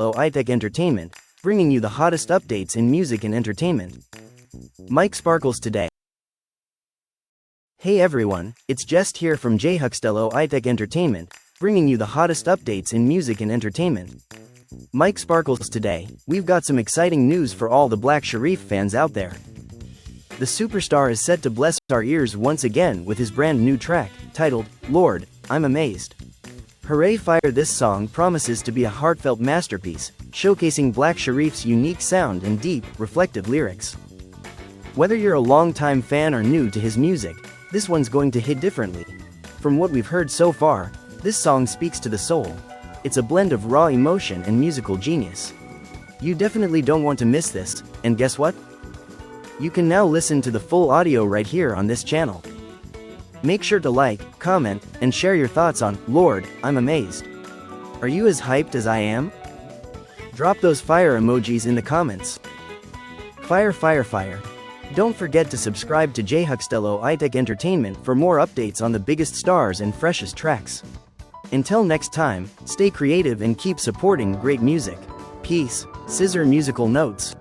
iTech Entertainment, bringing you the hottest updates in music and entertainment. Mike Sparkles today. Hey everyone, it's Jest here from Jhuxtello iTech Entertainment, bringing you the hottest updates in music and entertainment. Mike Sparkles today, we've got some exciting news for all the Black Sherif fans out there. The superstar is set to bless our ears once again with his brand new track, titled, Lord, I'm Amazed. Hooray Fire! This song promises to be a heartfelt masterpiece, showcasing Black Sherif's unique sound and deep, reflective lyrics. Whether you're a longtime fan or new to his music, this one's going to hit differently. From what we've heard so far, this song speaks to the soul. It's a blend of raw emotion and musical genius. You definitely don't want to miss this, and guess what? You can now listen to the full audio right here on this channel. Make sure to like, comment, and share your thoughts on Lord, I'm Amazed. Are you as hyped as I am? Drop those fire emojis in the comments. Fire, fire, fire. Don't forget to subscribe to Jhuxtello iTech Entertainment for more updates on the biggest stars and freshest tracks. Until next time, stay creative and keep supporting great music. Peace. Scissor musical notes.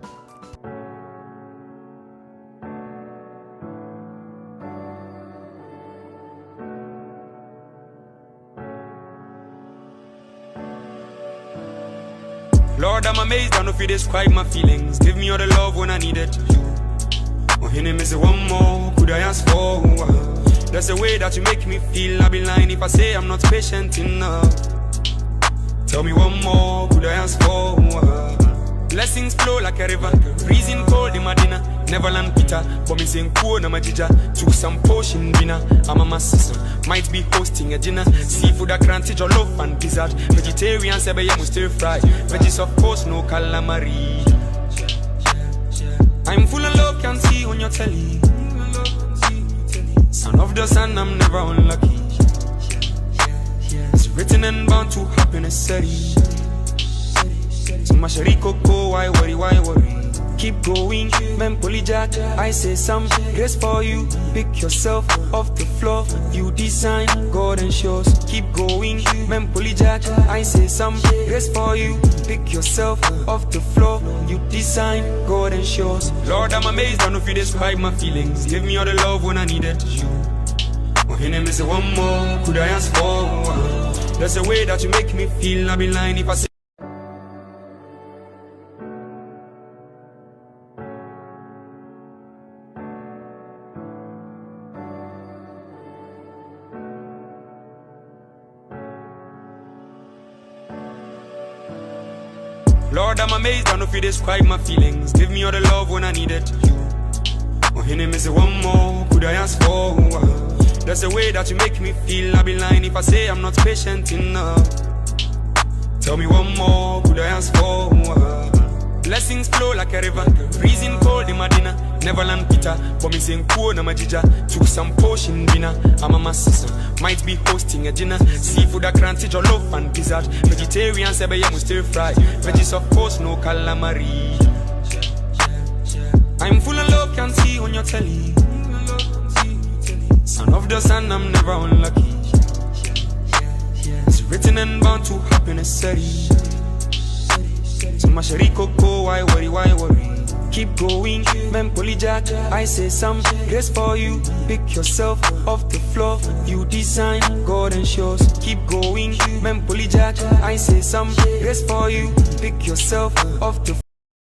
Lord, I'm amazed, I don't know if you describe my feelings. Give me all the love when I needed you. Oh, your name is one more, could I ask for? That's the way that you make me feel. I'll be lying if I say I'm not patient enough. Tell me one more, could I ask for? Blessings flow like a river, freezing cold in Medina. Neverland Peter, but me saying cool na majija. Took some potion dinner, I'm a master. Might be hosting a dinner. Seafood, a crunchy, jollof and dessert. Vegetarian, sebe yamu stir fry. Veggies of course, no calamari. I'm full of love, can't see on your telly. Son of the sun, I'm never unlucky. It's written and bound to happen, it's steady. So mashari coco, why worry, why worry? Keep going, Mempoli Jack. I say some grace for you. Pick yourself off the floor. You design God and shows. Keep going, Mempoli Jack. I say some grace for you. Pick yourself off the floor. You design God and shows. Lord, I'm amazed, I don't know if you describe my feelings. Give me all the love when I needed you. Oh, your name is one more, could I ask for? That's the way that you make me feel. I'll be lying if I say Lord, I'm amazed, I don't know if you describe my feelings. Give me all the love when I needed you. Oh, your name is one more, could I ask for? That's the way that you make me feel. I'll be lying if I say I'm not patient enough. Tell me one more, could I ask for? Blessings flow like a river, freezing cold in Medina. Neverland Peter, but me saying cool na majija. Took some potion dinner, I'm a master. Might be hosting a dinner. Seafood, a crunchy, jollof and dessert. Vegetarian, sebe yamu stir fry. Veggies of course, no calamari. I'm full of love, can't see on your telly. Son of the sun, I'm never unlucky. It's written and bound to happen, it's steady. So mashari coco, why worry, why worry? Keep going, Mempoli Jack. I say some grace for you. Pick yourself off the floor. You design God and shows. Keep going, Mempoli Jack. I say some grace for you. Pick yourself off the floor.